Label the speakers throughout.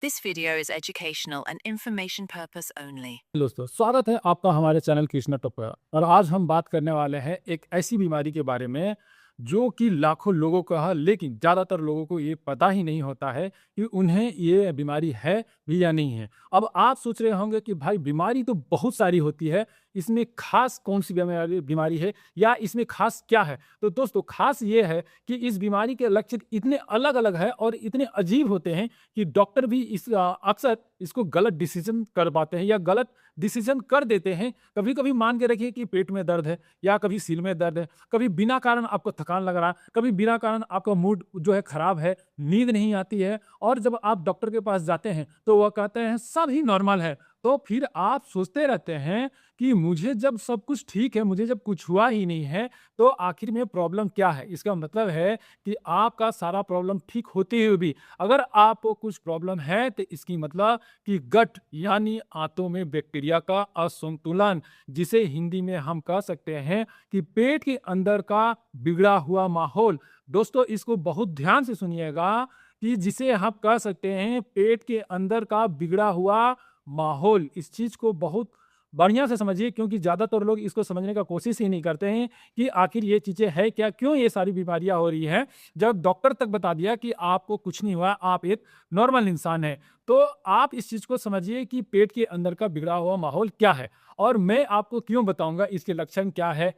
Speaker 1: This video is educational and information purpose only.
Speaker 2: दोस्तों स्वागत है आपका हमारे चैनल कृष्णा टॉप पर। और आज हम बात करने वाले हैं एक ऐसी बीमारी के बारे में जो कि लाखों लोगों को है, लेकिन ज़्यादातर लोगों को ये पता ही नहीं होता है कि उन्हें ये बीमारी है भी या नहीं है। अब आप सोच रहे होंगे कि भाई बीमारी तो बहुत सारी होती है, इसमें खास कौन सी बीमारी बीमारी है या इसमें खास क्या है। तो दोस्तों खास ये है कि इस बीमारी के लक्षण इतने अलग अलग है और इतने अजीब होते हैं कि डॉक्टर भी अक्सर इसको गलत डिसीजन कर पाते हैं या गलत डिसीजन कर देते हैं। कभी कभी मान के रखिए कि पेट में दर्द है या कभी सिर में दर्द है, कभी बिना कारण आपको थकान लग रहा है, कभी बिना कारण आपका मूड जो है खराब है, नींद नहीं आती है, और जब आप डॉक्टर के पास जाते हैं तो वह कहते हैं सब ही नॉर्मल है। तो फिर आप सोचते रहते हैं कि मुझे जब सब कुछ ठीक है, मुझे जब कुछ हुआ ही नहीं है, तो आखिर में प्रॉब्लम क्या है। इसका मतलब है कि आपका सारा प्रॉब्लम ठीक होते हुए भी अगर आपको कुछ प्रॉब्लम है तो इसकी मतलब कि गट यानी आंतों में बैक्टीरिया का असंतुलन, जिसे हिंदी में हम कह सकते हैं कि पेट के अंदर का बिगड़ा हुआ माहौल। दोस्तों इसको बहुत ध्यान से सुनिएगा कि जिसे हम कह सकते हैं पेट के अंदर का बिगड़ा हुआ माहौल। इस चीज को बहुत बढ़िया से समझिए, क्योंकि ज्यादातर लोग इसको समझने का कोशिश ही नहीं करते हैं कि आखिर ये चीजें है क्या, क्यों ये सारी बीमारियां हो रही हैं। जब डॉक्टर तक बता दिया कि आपको कुछ नहीं हुआ, आप एक नॉर्मल इंसान है, तो आप इस चीज को समझिए कि पेट के अंदर का बिगड़ा हुआ माहौल क्या है। और मैं आपको क्यों बताऊंगा इसके लक्षण क्या है,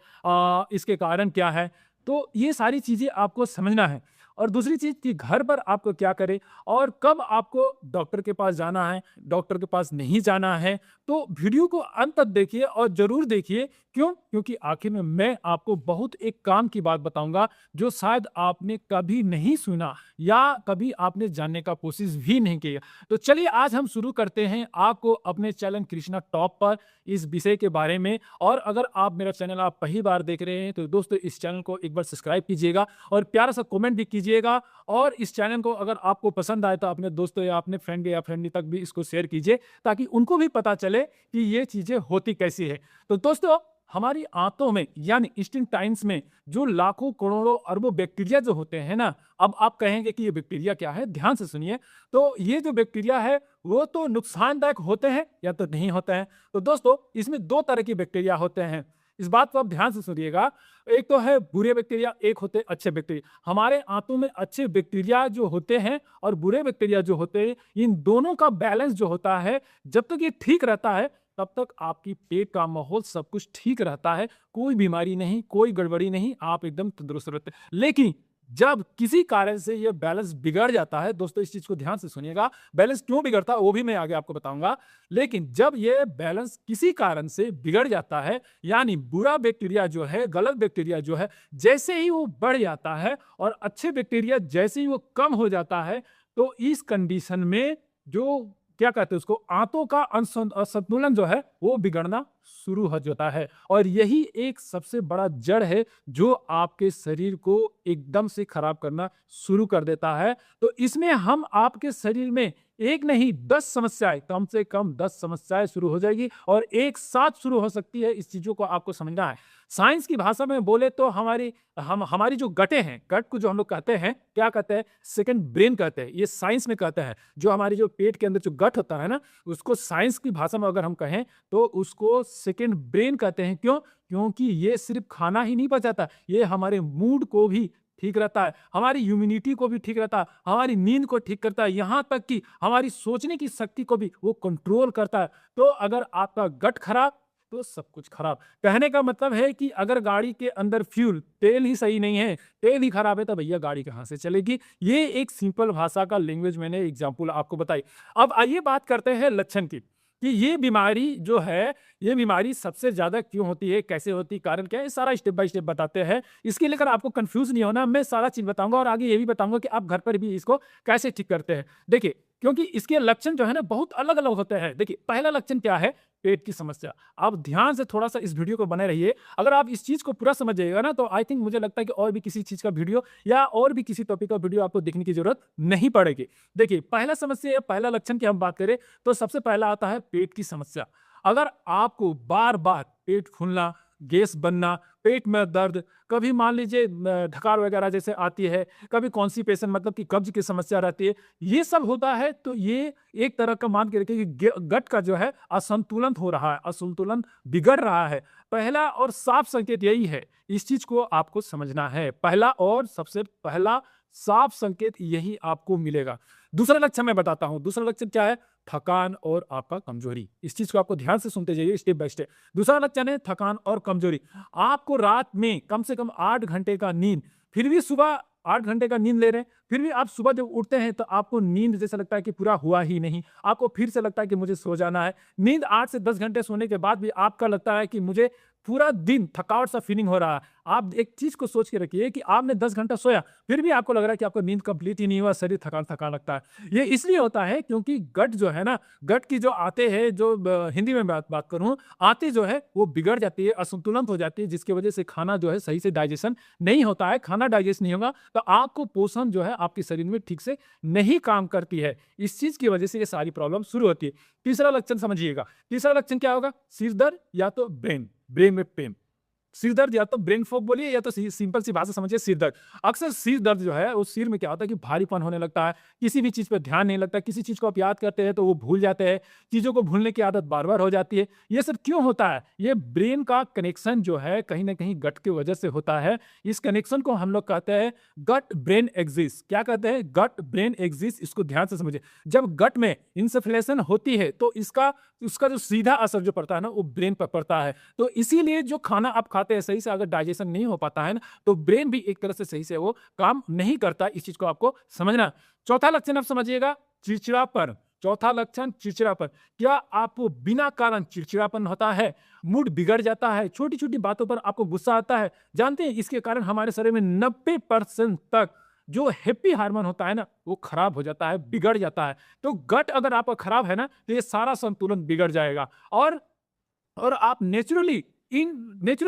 Speaker 2: इसके कारण क्या है। तो ये सारी चीजें आपको समझना है। और दूसरी चीज कि घर पर आपको क्या करें और कब आपको डॉक्टर के पास जाना है, डॉक्टर के पास नहीं जाना है। तो वीडियो को अंत तक देखिए और जरूर देखिए। क्यों? क्योंकि आखिर में मैं आपको बहुत एक काम की बात बताऊंगा जो शायद आपने कभी नहीं सुना या कभी आपने जानने का कोशिश भी नहीं किया। तो चलिए आज हम शुरू करते हैं आपको अपने चैनल कृष्णा टॉप पर इस विषय के बारे में। और अगर आप मेरा चैनल आप पहली बार देख रहे हैं तो दोस्तों इस चैनल को एक बार सब्सक्राइब कीजिएगा और प्यारा सा कमेंट भी कीजिएगा। और इस चैनल को अगर आपको पसंद आए तो अपने दोस्तों या अपने फ्रेंड या फ्रेंडी तक भी इसको शेयर कीजिए, ताकि उनको भी पता चले कि ये चीजें होती कैसी है। तो दोस्तों हमारी आंतों में यानी इंटेस्टाइन्स में जो लाखों करोड़ों अरबों बैक्टीरिया जो होते हैं ना, अब आप कहेंगे कि ये बैक्टीरिया क्या है, ध्यान से सुनिए। तो ये जो बैक्टीरिया है वो तो नुकसानदायक होते हैं या तो नहीं होते हैं। तो दोस्तों इसमें दो तरह की बैक्टीरिया होते हैं, इस बात को आप ध्यान से सुनिएगा। एक तो है बुरे बैक्टीरिया, एक होते हैं अच्छे बैक्टीरिया। हमारे आंतों में अच्छे बैक्टीरिया जो होते हैं और बुरे बैक्टीरिया जो होते हैं, इन दोनों का बैलेंस जो होता है, जब तक ये ठीक रहता है तब तक आपकी पेट का माहौल सब कुछ ठीक रहता है, कोई बीमारी नहीं, कोई गड़बड़ी नहीं, आप एकदम तंदुरुस्त रहते हैं। लेकिन जब किसी कारण से ये बैलेंस बिगड़ जाता है, दोस्तों इस चीज को ध्यान से सुनिएगा, बैलेंस क्यों बिगड़ता है वो भी मैं आगे आपको बताऊंगा। लेकिन जब ये बैलेंस किसी कारण से बिगड़ जाता है, यानी बुरा बैक्टीरिया जो है, गलत बैक्टीरिया जो है, जैसे ही वो बढ़ जाता है और अच्छे बैक्टीरिया जैसे ही वो कम हो जाता है, तो इस कंडीशन में जो क्या कहते हैं उसको, आंतों का असंतुलन जो है वो बिगड़ना शुरू हो जाता है। और यही एक सबसे बड़ा जड़ है जो आपके शरीर को एकदम से खराब करना शुरू कर देता है। तो इसमें हम आपके शरीर में एक नहीं 10 समस्याएं, कम से कम 10 समस्याएं शुरू हो जाएगी और एक साथ शुरू हो सकती है। इस चीजों को आपको समझना है। साइंस की भाषा में बोले तो हमारी जो गटे हैं, गट को जो हम लोग कहते हैं, क्या कहते हैं, सेकंड ब्रेन कहते हैं, ये साइंस में कहते हैं। जो हमारी जो पेट के अंदर जो गट होता है ना, उसको साइंस की भाषा में अगर हम कहें तो उसको सेकंड ब्रेन कहते हैं। क्यों? क्योंकि ये सिर्फ खाना ही नहीं पचाता, ये हमारे मूड को भी ठीक रहता है, हमारी इम्यूनिटी को भी ठीक रहता है, हमारी नींद को ठीक करता है, यहाँ तक कि हमारी सोचने की शक्ति को भी वो कंट्रोल करता है। तो अगर आपका गट खराब तो सब कुछ खराब। कहने का मतलब है कि अगर गाड़ी के अंदर फ्यूल तेल ही सही नहीं है, तेल ही खराब है, तो भैया गाड़ी कहाँ से चलेगी। ये एक सिंपल भाषा का लैंग्वेज मैंने एग्जांपल आपको बताई। अब आइए बात करते हैं लक्षण की, कि ये बीमारी जो है, ये बीमारी सबसे ज्यादा क्यों होती है, कैसे होती है, कारण क्या है, सारा स्टेप बाय स्टेप बताते हैं। इसके लेकर आपको कंफ्यूज नहीं होना, मैं सारा चीज बताऊंगा और आगे ये भी बताऊंगा कि आप घर पर भी इसको कैसे ठीक करते हैं। देखिए, क्योंकि इसके लक्षण जो है ना बहुत अलग अलग होते हैं। देखिए पहला लक्षण क्या है, पेट की समस्या। आप ध्यान से थोड़ा सा इस वीडियो को बने रहिए। अगर आप इस चीज को पूरा समझ जाइएगा ना, तो आई थिंक मुझे लगता है कि और भी किसी चीज का वीडियो या और भी किसी टॉपिक का वीडियो आपको देखने की जरूरत नहीं पड़ेगी। देखिए पहला समस्या, पहला लक्षण की हम बात करें तो सबसे पहला आता है पेट की समस्या। अगर आपको बार बार पेट फूलना, गैस बनना, पेट में दर्द, कभी मान लीजिए ढकार वगैरह जैसे आती है, कभी कॉन्स्टिपेशन मतलब कि कब्ज की समस्या रहती है, ये सब होता है। तो ये एक तरह का मान के रखिए कि गट का जो है असंतुलन हो रहा है, असंतुलन बिगड़ रहा है। पहला और साफ संकेत यही है, इस चीज को आपको समझना है। पहला और सबसे पहला साफ संकेत यही आपको मिलेगा। दूसरा लक्षण मैं बताता हूं। दूसरा लक्षण क्या है? थकान और आपका कमजोरी। इस चीज को आपको ध्यान से सुनते जाइए स्टेप बाय स्टेप। दूसरा लक्षण है थकान और कमजोरी। आपको रात में कम से कम 8 घंटे का नींद, फिर भी सुबह 8 घंटे का नींद ले रहे हैं, फिर भी आप सुबह जब उठते हैं तो आपको नींद जैसा लगता है कि पूरा हुआ ही नहीं। आपको फिर से लगता है कि मुझे सो जाना है। नींद 8 से 10 घंटे सोने के बाद भी आपका लगता है कि मुझे पूरा दिन थकावट सा फीलिंग हो रहा है। आप एक चीज को सोच के रखिए कि आपने 10 घंटा सोया, फिर भी आपको लग रहा है कि आपको नींद कंप्लीट ही नहीं हुआ, शरीर थकान थकान लगता है। ये इसलिए होता है क्योंकि गट जो है ना, गट की जो आते हैं, जो हिंदी में बात करूं, आते जो है वो बिगड़ जाती है, असंतुलन हो जाती है, जिसकी वजह से खाना जो है सही से डाइजेशन नहीं होता है। खाना डाइजेस्ट नहीं होगा तो आपको पोषण जो है आपके शरीर में ठीक से नहीं काम करती है। इस चीज की वजह से ये सारी प्रॉब्लम शुरू होती है। तीसरा लक्षण समझिएगा। तीसरा लक्षण क्या होगा? सिर दर्द या तो ब्रेन में पेन। सिर दर्द या तो ब्रेन फॉग बोलिए या तो सिंपल सी भाषा समझिए सिर दर्द। अक्सर सिर दर्द जो है उस सिर में क्या होता है कि भारीपन होने लगता है, किसी भी चीज पर ध्यान नहीं लगता, किसी चीज को आप याद करते हैं तो वो भूल जाते हैं, चीजों को भूलने की आदत बार बार हो जाती है। ये सब क्यों होता है? ये ब्रेन का कनेक्शन जो है कहीं ना कहीं गट की वजह से होता है। इस कनेक्शन को हम लोग कहते हैं गट ब्रेन एक्सिस। क्या कहते हैं? Gut brain axis. इसको ध्यान से समझिए। जब गट में इंसफ्लेशन होती है तो उसका जो सीधा असर जो पड़ता है ना, वो ब्रेन पर पड़ता है। तो इसीलिए जो खाना आप खाते हैं सही से अगर डाइजेशन नहीं हो पाता है ना, तो ब्रेन भी एक तरह से सही से वो काम नहीं करता। इस चीज को आपको समझना। चौथा लक्षण आप समझिएगा, चिड़चिड़ापन। चौथा लक्षण चिड़चिड़ापन। क्या आपको बिना कारण चिड़चिड़ापन होता है? मूड बिगड़ जाता है, छोटी छोटी बातों पर आपको गुस्सा आता है? जानते हैं इसके कारण हमारे शरीर में 90% तक जो हैप्पी हार्मोन होता है ना, वो खराब हो जाता है, बिगड़ जाता है। तो गट अगर आपका खराब है ना, तो ये सारा संतुलन बिगड़ जाएगा। और आप नेचुरली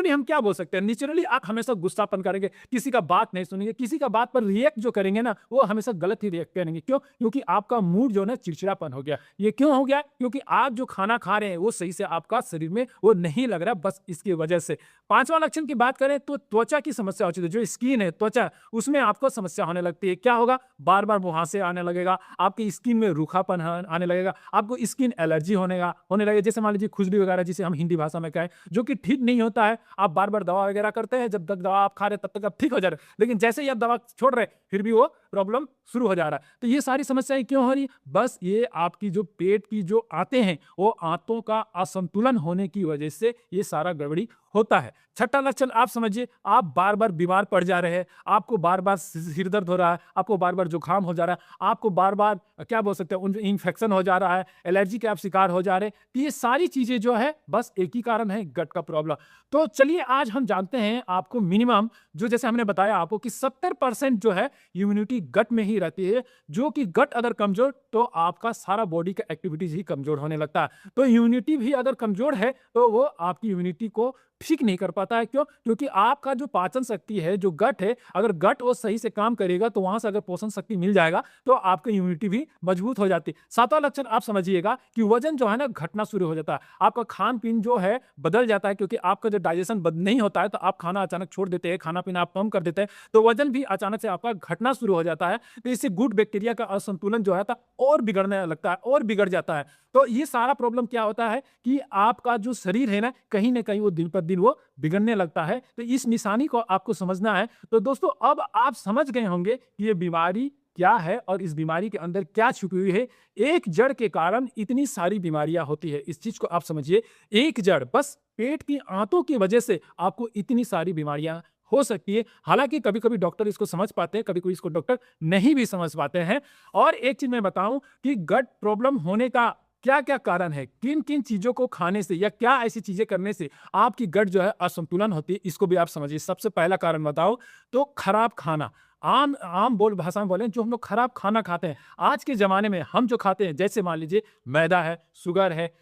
Speaker 2: हम क्या बोल सकते हैं? नेचुरली आप हमेशा गुस्सापन करेंगे, किसी का बात नहीं सुनेंगे, किसी का बात पर रिएक्ट जो करेंगे ना, वो हमेशा गलत ही रिएक्ट करेंगे। क्यों? क्योंकि आपका मूड जो है ना चिड़चिड़ापन हो गया। ये क्यों हो गया? क्योंकि आप जो खाना खा रहे हैं वो सही से आपका शरीर में वो नहीं लग रहा, बस इसकी वजह से। पांचवा लक्षण की बात करें तो त्वचा की समस्या होती है। जो स्किन है, त्वचा, उसमें आपको समस्या होने लगती है। क्या होगा? बार बार मुहासे आने लगेगा, आपकी स्किन में रूखापन आने लगेगा, आपको स्किन एलर्जी होने लगेगा। जैसे मान लीजिए खुजली वगैरह, जिसे हम हिंदी भाषा में कहें, जो कि ठीक नहीं होता है। आप बार बार दवा वगैरह करते हैं, जब तक दवा आप खा रहे तब तक आप ठीक हो जा रहे हैं, लेकिन जैसे ही आप दवा छोड़ रहे फिर भी वो प्रॉब्लम शुरू हो जा रहा है। तो ये सारी समस्याएं क्यों हो रही है? बस ये आपकी जो पेट की जो आंतें हैं, वो आंतों का असंतुलन होने की वजह से ये सारा गड़बड़ी होता है। छठा लक्षण आप समझिए, आप बार बार बीमार पड़ जा रहे हैं, आपको बार बार सिर दर्द हो रहा है, आपको बार बार जुकाम हो जा रहा है, आपको बार बार क्या बोल सकते हैं इन्फेक्शन हो जा रहा है, एलर्जी के आप शिकार हो जा रहे हैं। तो ये सारी चीजें जो है बस एक ही कारण है, गट का प्रॉब्लम। तो चलिए आज हम जानते हैं आपको मिनिमम, जो जैसे हमने बताया आपको कि 70% जो है इम्यूनिटी गट में ही रहती है। जो कि गट अगर कमजोर तो आपका सारा बॉडी का एक्टिविटीज ही कमजोर होने लगता है। तो इम्यूनिटी भी अगर कमजोर है तो वो आपकी इम्यूनिटी को ठीक नहीं कर पाता है। क्यों? क्योंकि आपका जो पाचन शक्ति है, जो गट है, अगर गट वो सही से काम करेगा तो वहां से अगर पोषण शक्ति मिल जाएगा तो आपकी इम्यूनिटी भी मजबूत हो जाती है। सातवां लक्षण आप समझिएगा कि वजन जो है ना घटना शुरू हो जाता है। आपका खान पीन जो है बदल जाता है, क्योंकि आपका जो डाइजेशन नहीं होता है तो आप खाना अचानक छोड़ देते हैं, खाना पीना आप कम कर देते हैं, तो वजन भी अचानक से आपका घटना शुरू हो जाता है। तो इससे गुड बैक्टीरिया का असंतुलन जो है और बिगड़ने लगता है और बिगड़ जाता है। तो ये सारा प्रॉब्लम क्या होता है कि आपका जो शरीर है ना कहीं वो दिन पर दिन वो बिगड़ने लगता है। तो इस निशानी को आपको समझना है। तो दोस्तों अब आप समझ गए होंगे कि ये बीमारी क्या है और इस बीमारी के अंदर क्या छुपी हुई है। एक जड़ के कारण इतनी सारी बीमारियां होती है, इस चीज को आप समझिए। एक जड़, बस पेट की आंतों की वजह से आपको इतनी सारी बीमारियां हो सकती है। हालांकि कभी कभी डॉक्टर इसको समझ पाते हैं, कभी कभी इसको डॉक्टर नहीं भी समझ पाते हैं। और एक चीज मैं बताऊं कि गट प्रॉब्लम होने का क्या क्या कारण है, किन किन चीजों को खाने से या क्या ऐसी चीजें करने से आपकी गट जो है असंतुलन होती है, इसको भी आप समझिए। सबसे पहला कारण बताओ तो खराब खाना। आम बोल भाषा में बोलें, जो हम लोग खराब खाना खाते हैं आज के जमाने में, हम जो खाते हैं, जैसे मान लीजिए मैदा है, शुगर है,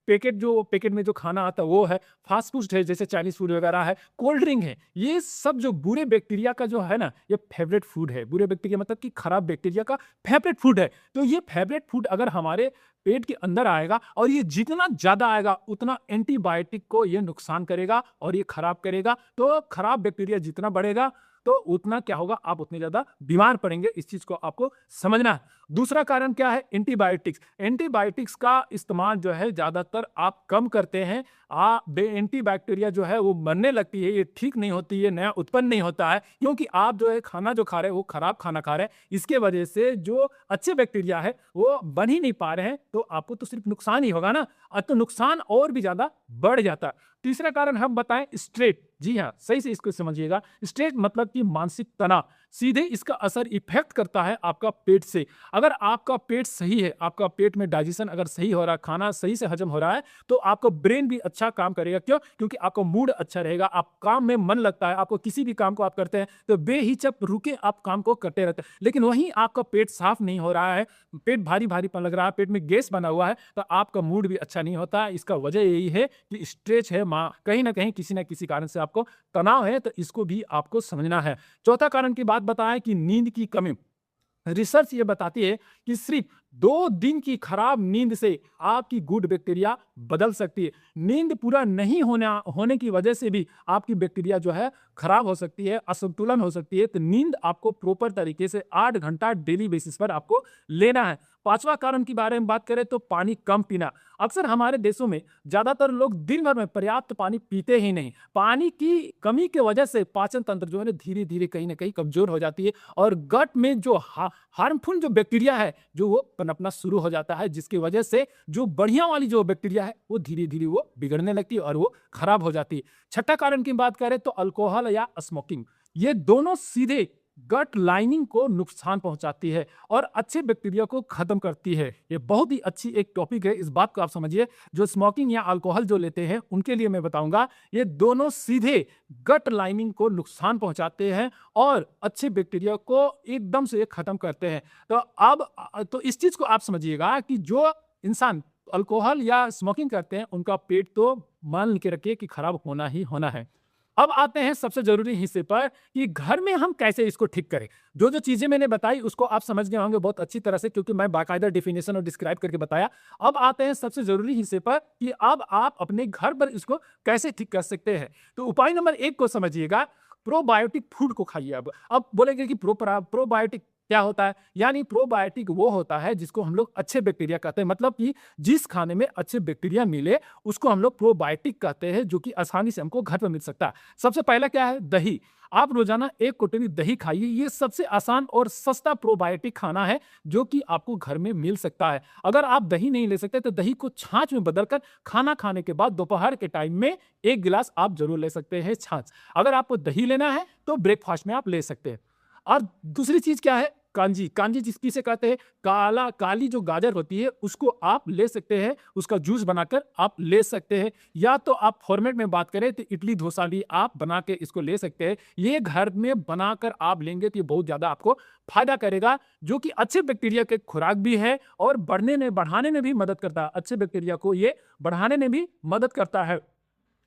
Speaker 2: पैकेट में जो खाना आता है वो है, फास्ट फूड है जैसे चाइनीज़ फूड वगैरह है, कोल्ड ड्रिंक है। ये सब जो बुरे बैक्टीरिया का जो है ना, ये फेवरेट फूड है। बुरे बैक्टीरिया मतलब कि खराब बैक्टीरिया का फेवरेट फूड है। तो ये फेवरेट फूड अगर हमारे पेट के अंदर आएगा और ये जितना ज़्यादा आएगा उतना एंटीबायोटिक को ये नुकसान करेगा और ये खराब करेगा। तो खराब बैक्टीरिया जितना बढ़ेगा तो उतना क्या होगा, आप उतने ज़्यादा बीमार पड़ेंगे। इस चीज़ को आपको समझना है। दूसरा कारण क्या है? एंटीबायोटिक्स। एंटीबायोटिक्स का इस्तेमाल जो है ज़्यादातर आप कम करते हैं। एंटीबैक्टीरिया जो है वो मरने लगती है, ये ठीक नहीं होती है, नया उत्पन्न नहीं होता है, क्योंकि आप जो है खाना जो खा रहे हैं वो खराब खाना खा रहे हैं। इसके वजह से जो अच्छे बैक्टीरिया है वो बन ही नहीं पा रहे हैं, तो आपको तो सिर्फ नुकसान ही होगा ना। तो नुकसान और भी ज़्यादा बढ़ जाता है। तीसरा कारण हम बताएं स्ट्रेस। जी हाँ, सही से इसको समझिएगा। स्ट्रेस मतलब कि मानसिक तनाव। सीधे इसका असर इफेक्ट करता है आपका पेट से। अगर आपका पेट सही है, आपका पेट में डाइजेशन अगर सही हो रहा है, खाना सही से हजम हो रहा है, तो आपका ब्रेन भी अच्छा काम करेगा। क्यों? क्योंकि आपका मूड अच्छा रहेगा, आप काम में मन लगता है, आपको किसी भी काम को आप करते हैं तो बेहिचक रुके आप काम को करते रहते हैं। लेकिन वहीं आपका पेट साफ नहीं हो रहा है, पेट भारी भारीपन लग रहा है, पेट में गैस बना हुआ है, तो आपका मूड भी अच्छा नहीं होता है। इसका वजह यही है कि स्ट्रेस है, कहीं ना कहीं किसी ना किसी कारण से आपको तनाव है, तो इसको भी आपको समझना है। चौथा कारण की बात बताएं कि नींद की कमी। रिसर्च ये बताती है कि सिर्फ 2 दिन की खराब नींद से आपकी गुड बैक्टीरिया बदल सकती है। नींद पूरा नहीं होने की वजह से भी आपकी बैक्टीरिया जो है खराब हो सकती है, असंतुलन हो सकती है। तो नींद आपको प्रॉपर तरीके से 8 घंटा डेली बेसिस पर आपको लेना है। पांचवा कारण के बारे में बात करें तो पानी कम पीना। अक्सर हमारे देशों में ज्यादातर लोग दिन भर में पर्याप्त पानी पीते ही नहीं। पानी की कमी की वजह से पाचन तंत्र जो है ना धीरे धीरे कहीं ना कहीं कमजोर हो जाती है और गट में जो हार्मफुल जो बैक्टीरिया है जो वो पनपना शुरू हो जाता है, जिसकी वजह से जो बढ़िया वाली जो बैक्टीरिया है वो धीरे धीरे वो बिगड़ने लगती है और वो खराब हो जाती है। छठा कारण की बात करें तो अल्कोहल या स्मोकिंग। ये दोनों सीधे गट लाइनिंग को नुकसान पहुंचाती है और अच्छे बैक्टीरिया को खत्म करती है। ये बहुत ही अच्छी एक टॉपिक है, इस बात को आप समझिए। जो स्मोकिंग या अल्कोहल जो लेते हैं उनके लिए मैं बताऊंगा, ये दोनों सीधे गट लाइनिंग को नुकसान पहुंचाते हैं और अच्छे बैक्टीरिया को एकदम से खत्म करते हैं। तो इस चीज को आप समझिएगा कि जो इंसान अल्कोहल या स्मोकिंग करते हैं उनका पेट तो मान के रखिए कि खराब होना ही होना है। अब आते हैं सबसे जरूरी हिस्से पर कि घर में हम कैसे इसको ठीक करें। जो जो चीजें मैंने बताई उसको आप समझ गए होंगे बहुत अच्छी तरह से, क्योंकि मैं बाकायदा डिफिनेशन और डिस्क्राइब करके बताया। अब आते हैं सबसे जरूरी हिस्से पर कि अब आप अपने घर पर इसको कैसे ठीक कर सकते हैं। तो उपाय नंबर 1 को समझिएगा, प्रोबायोटिक फूड को खाइए। अब बोलेंगे कि प्रोबायोटिक क्या होता है? यानी प्रोबायोटिक वो होता है जिसको हम लोग अच्छे बैक्टीरिया कहते हैं, मतलब कि जिस खाने में अच्छे बैक्टीरिया मिले उसको हम लोग प्रोबायोटिक कहते हैं, जो कि आसानी से हमको घर पर मिल सकता है। सबसे पहला क्या है? दही। आप रोजाना 1 कटोरी दही खाइए। ये सबसे आसान और सस्ता प्रोबायोटिक खाना है जो कि आपको घर में मिल सकता है। अगर आप दही नहीं ले सकते तो दही को छाछ में बदलकर खाना खाने के बाद दोपहर के टाइम में 1 गिलास आप जरूर ले सकते हैं छाछ। अगर आपको दही लेना है तो ब्रेकफास्ट में आप ले सकते हैं। और दूसरी चीज क्या है? कांजी। कांजी किसे कहते हैं? काली जो गाजर होती है उसको आप ले सकते हैं, उसका जूस बनाकर आप ले सकते हैं। या तो आप फॉर्मेट में बात करें तो इडली डोसा भी आप बना के इसको ले सकते हैं। ये घर में बनाकर आप लेंगे तो ये बहुत ज्यादा आपको फायदा करेगा, जो कि अच्छे बैक्टीरिया के खुराक भी है और बढ़ाने में भी मदद करता है। अच्छे बैक्टीरिया को ये बढ़ाने में भी मदद करता है।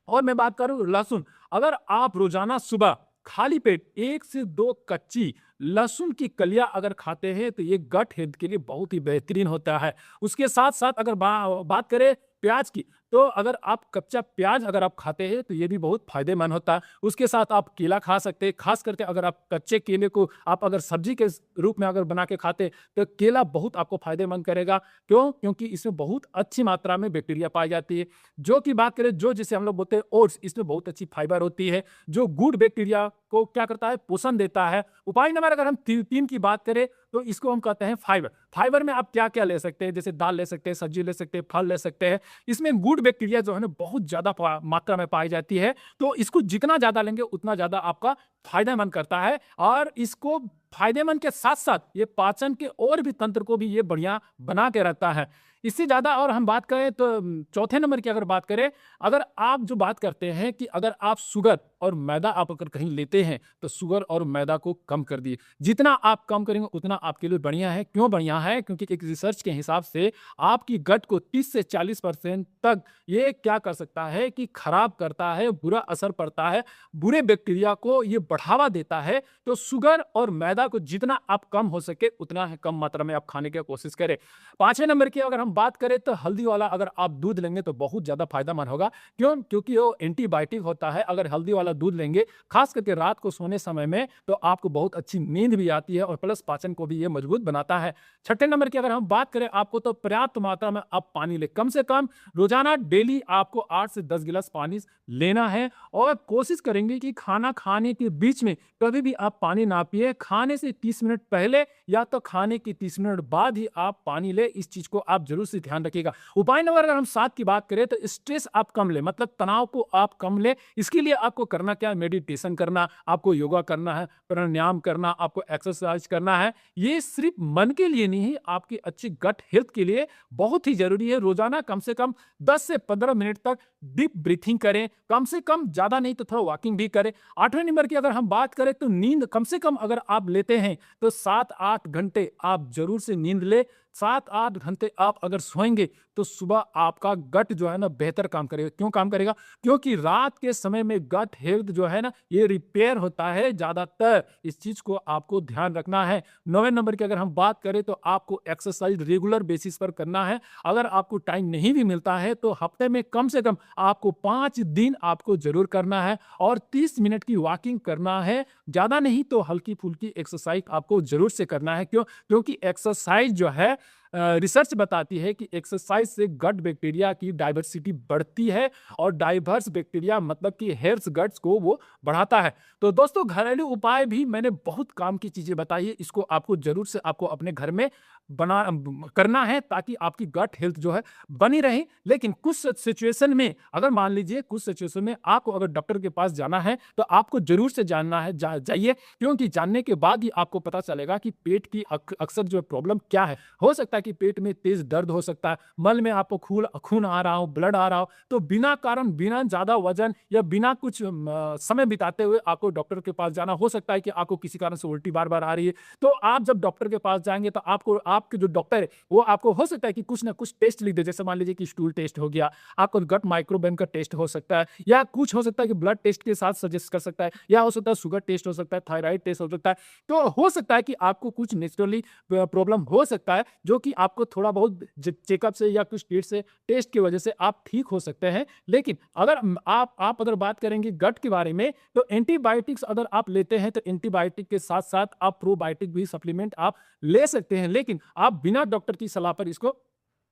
Speaker 2: और मैं बात करूं लहसुन। अगर आप रोजाना सुबह खाली पेट 1 से 2 कच्ची लहसुन की कलियां अगर खाते हैं तो ये गट हेल्थ के लिए बहुत ही बेहतरीन होता है। उसके साथ साथ अगर बात करें प्याज की, तो अगर आप कच्चा प्याज अगर आप खाते हैं तो ये भी बहुत फायदेमंद होता है। उसके साथ आप केला खा सकते हैं, खास करके अगर आप कच्चे केले को आप अगर सब्जी के रूप में अगर बना के खाते हैं तो केला बहुत आपको फायदेमंद करेगा। क्यों? क्योंकि इसमें बहुत अच्छी मात्रा में बैक्टीरिया पाई जाती है। जो की बात करें जो जिसे हम लोग बोलते हैं ओट्स, इसमें बहुत अच्छी फाइबर होती है जो गुड बैक्टीरिया को क्या करता है? पोषण देता है। उपाय नंबर अगर हम 3 की बात करें तो इसको हम कहते हैं फाइबर। फाइबर में आप क्या क्या ले सकते हैं? जैसे दाल ले सकते हैं, सब्जी ले सकते हैं, फल ले सकते हैं। इसमें गुड बैक्टीरिया जो है ना बहुत ज्यादा मात्रा में पाई जाती है, तो इसको जितना ज्यादा लेंगे उतना ज्यादा आपका फायदेमंद करता है और इसको फायदेमंद के साथ-साथ ये पाचन के और भी तंत्र को भी ये बढ़िया बना के रखता है। इससे ज़्यादा और हम बात करें तो चौथे नंबर की अगर बात करें, अगर आप जो बात करते हैं कि अगर आप शुगर और मैदा आप अगर कहीं लेते हैं, तो शुगर और मैदा को कम कर दिए। जितना आप कम करेंगे उतना आपके लिए बढ़िया है। क्यों बढ़िया है? क्योंकि एक रिसर्च के हिसाब से आपकी गट को 30 से 40% तक ये क्या कर सकता है कि खराब करता है, बुरा असर पड़ता है, बुरे बैक्टीरिया को ये बढ़ावा देता है। तो शुगर और मैदा को जितना आप कम हो सके उतना है कम मात्रा में आप खाने की कोशिश करें। 5वें नंबर की अगर हम बात करें तो हल्दी वाला अगर आप दूध लेंगे तो बहुत ज़्यादा फायदेमंद होगा। क्यों? क्योंकि वो एंटीबायोटिक होता है। अगर हल्दी वाला दूध लेंगे, खास करके रात को सोने समय में, तो आपको बहुत अच्छी नींद भी आती है और प्लस पाचन को भी ये मजबूत बनाता है। 6ठे नंबर की अगर हम बात करें आपको तो पर्याप्त मात्रा में आप पानी लें। कम से कम रोजाना डेली आपको 8 से 10 गिलास पानी लेना है और कोशिश करेंगे कि खाना खाने के बीच में कभी भी आप पानी ना पिए। खाने से 30 मिनट पहले या तो खाने के 30 मिनट बाद ही आप पानी लें। इस चीज को आप जरूर से ध्यान रखिएगा। उपाय नंबर अगर हम 7 की बात करें तो स्ट्रेस आप कम लें, मतलब तनाव को आप कम लें। इसके लिए आपको करना क्या है? मेडिटेशन करना, आपको योगा करना है, प्राणायाम करना, आपको एक्सरसाइज करना है। ये सिर्फ मन के लिए नहीं, आपकी अच्छी गट हेल्थ के लिए बहुत ही जरूरी है। रोजाना कम से कम 10 से 15 मिनट तक डीप ब्रीथिंग करें, कम से कम, ज्यादा नहीं तो थोड़ा वॉकिंग भी करें। 8वें नंबर की अगर हम बात करें तो नींद कम से कम अगर आप लेते हैं तो 7-8 घंटे आप जरूर से नींद ले। 7-8 घंटे आप अगर सोएंगे तो सुबह आपका गट जो है ना बेहतर काम करेगा। क्यों काम करेगा? क्योंकि रात के समय में गट हेल्थ जो है ना ये रिपेयर होता है ज्यादातर। इस चीज को आपको ध्यान रखना है। 9वें नंबर की अगर हम बात करें तो आपको एक्सरसाइज रेगुलर बेसिस पर करना है। अगर आपको टाइम नहीं भी मिलता है तो हफ्ते में कम से कम आपको 5 दिन आपको जरूर करना है और 30 मिनट की वॉकिंग करना है। ज्यादा नहीं तो हल्की फुल्की एक्सरसाइज आपको जरूर से करना है। क्यों? क्योंकि एक्सरसाइज जो है रिसर्च बताती है कि एक्सरसाइज से गट बैक्टीरिया की डाइवर्सिटी बढ़ती है और डाइवर्स बैक्टीरिया मतलब कि हेल्थ गट्स को वो बढ़ाता है। तो दोस्तों घरेलू उपाय भी मैंने बहुत काम की चीजें बताई है। इसको आपको जरूर से आपको अपने घर में करना है ताकि आपकी गट हेल्थ जो है बनी रहे। लेकिन कुछ सिचुएशन में अगर मान लीजिए कुछ सिचुएशन में आपको अगर डॉक्टर के पास जाना है तो आपको जरूर से जानना है, जाइए। क्योंकि जानने के बाद ही आपको पता चलेगा कि पेट की अक्सर जो प्रॉब्लम क्या है। हो सकता है कि पेट में तेज दर्द हो सकता है, मल में आपको खून आ रहा हो, ब्लड आ रहा हो, तो बिना कारण, बिना ज्यादा वजन या बिना कुछ समय बिताते हुए आपको डॉक्टर के पास जाना। हो सकता है कि आपको किसी कारण से उल्टी बार बार आ रही है, तो आप जब डॉक्टर के पास जाएंगे तो आपको आपके जो डॉक्टर है वो आपको हो सकता है कि कुछ ना कुछ टेस्ट लिख दे। जैसे मान लीजिए कि स्टूल टेस्ट हो गया, आपको गट माइक्रोबायोम का टेस्ट हो सकता है, या कुछ हो सकता है कि ब्लड टेस्ट के साथ सजेस्ट कर सकता है, या हो सकता है शुगर टेस्ट हो सकता है, थायराइड टेस्ट हो सकता है। तो हो सकता है कि आपको कुछ नेचुरली प्रॉब्लम हो सकता है जो कि आपको थोड़ा बहुत चेकअप से या कुछ टेस्ट की वजह से आप ठीक हो सकते हैं। लेकिन अगर आप अगर बात करेंगे गट के बारे में तो एंटीबायोटिक्स अगर आप लेते हैं तो एंटीबायोटिक के साथ साथ आप प्रोबायोटिक भी सप्लीमेंट आप ले सकते हैं। लेकिन आप बिना डॉक्टर की सलाह पर इसको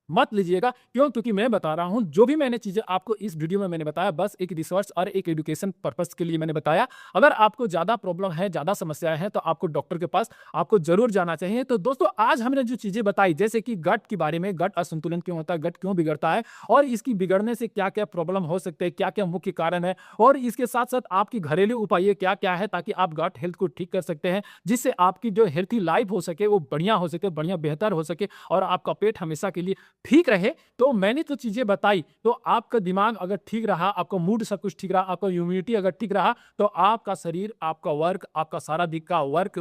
Speaker 2: मत लीजिएगा। क्यों? क्योंकि मैं बता रहा हूं जो भी मैंने चीजें आपको इस वीडियो में मैंने बताया बस एक रिसर्च और एक एजुकेशन पर्पस के लिए मैंने बताया। अगर आपको ज्यादा प्रॉब्लम है, ज्यादा समस्याएं हैं तो आपको डॉक्टर के पास आपको जरूर जाना चाहिए। तो दोस्तों आज हमने जो चीजें बताई जैसे कि गट के बारे में, गट असंतुलन क्यों होता है, गट क्यों बिगड़ता है और इसकी बिगड़ने से क्या क्या प्रॉब्लम हो सकते हैं, क्या क्या मुख्य कारण है, और इसके साथ साथ आपकी घरेलू उपाय क्या क्या है ताकि आप गट हेल्थ को ठीक कर सकते हैं, जिससे आपकी जो हेल्थी लाइफ हो सके वो बढ़िया हो सके, बढ़िया बेहतर हो सके और आपका पेट हमेशा के लिए ठीक रहे। तो मैंने तो चीजें बताई, तो आपका दिमाग अगर ठीक रहा, आपका मूड सब कुछ ठीक रहा, आपका इम्यूनिटी अगर ठीक रहा तो आपका शरीर, आपका वर्क, आपका सारा दिन का वर्क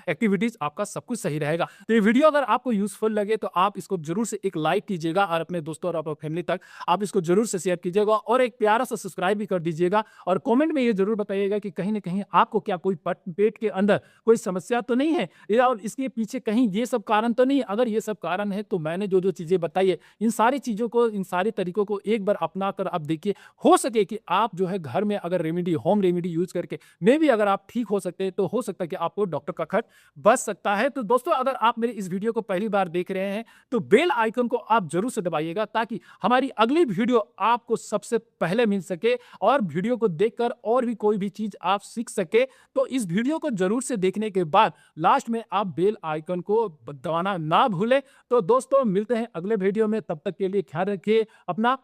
Speaker 2: एक्टिविटीज आपका सब कुछ सही रहेगा। तो ये वीडियो अगर आपको यूजफुल लगे तो आप इसको जरूर से एक लाइक कीजिएगा और अपने दोस्तों और अपने फैमिली तक आप इसको जरूर से शेयर कीजिएगा और एक प्यारा सा सब्सक्राइब भी कर दीजिएगा। और कमेंट में ये जरूर बताइएगा कि कहीं ना कहीं आपको क्या कोई पेट के अंदर कोई समस्या तो नहीं है या और इसके पीछे कहीं ये सब कारण तो नहीं। अगर ये सब कारण है तो मैंने जो जो चीजें बताई है इन सारी चीजों को, इन सारे तरीकों को एक बार अपना कर आप देखिए। हो सके कि आप जो है घर में अगर रेमेडी, होम रेमेडी यूज करके में भी अगर आप ठीक हो सकते हैं तो हो सकता है कि आपको डॉक्टर का खर्च बच सकता है। तो दोस्तों अगर आप मेरे इस वीडियो को पहली बार देख रहे हैं तो बेल आइकन को आप जरूर से दबाइएगा ताकि हमारी अगली वीडियो आपको सबसे पहले मिल सके और वीडियो को देखकर और भी कोई भी चीज आप सीख सके। तो इस वीडियो को जरूर से देखने के बाद लास्ट में आप बेल आइकन को दबाना ना भूलें। तो दोस्तों मिलते हैं अगले वीडियो में, तब तक के लिए ख्याल रखिए अपना।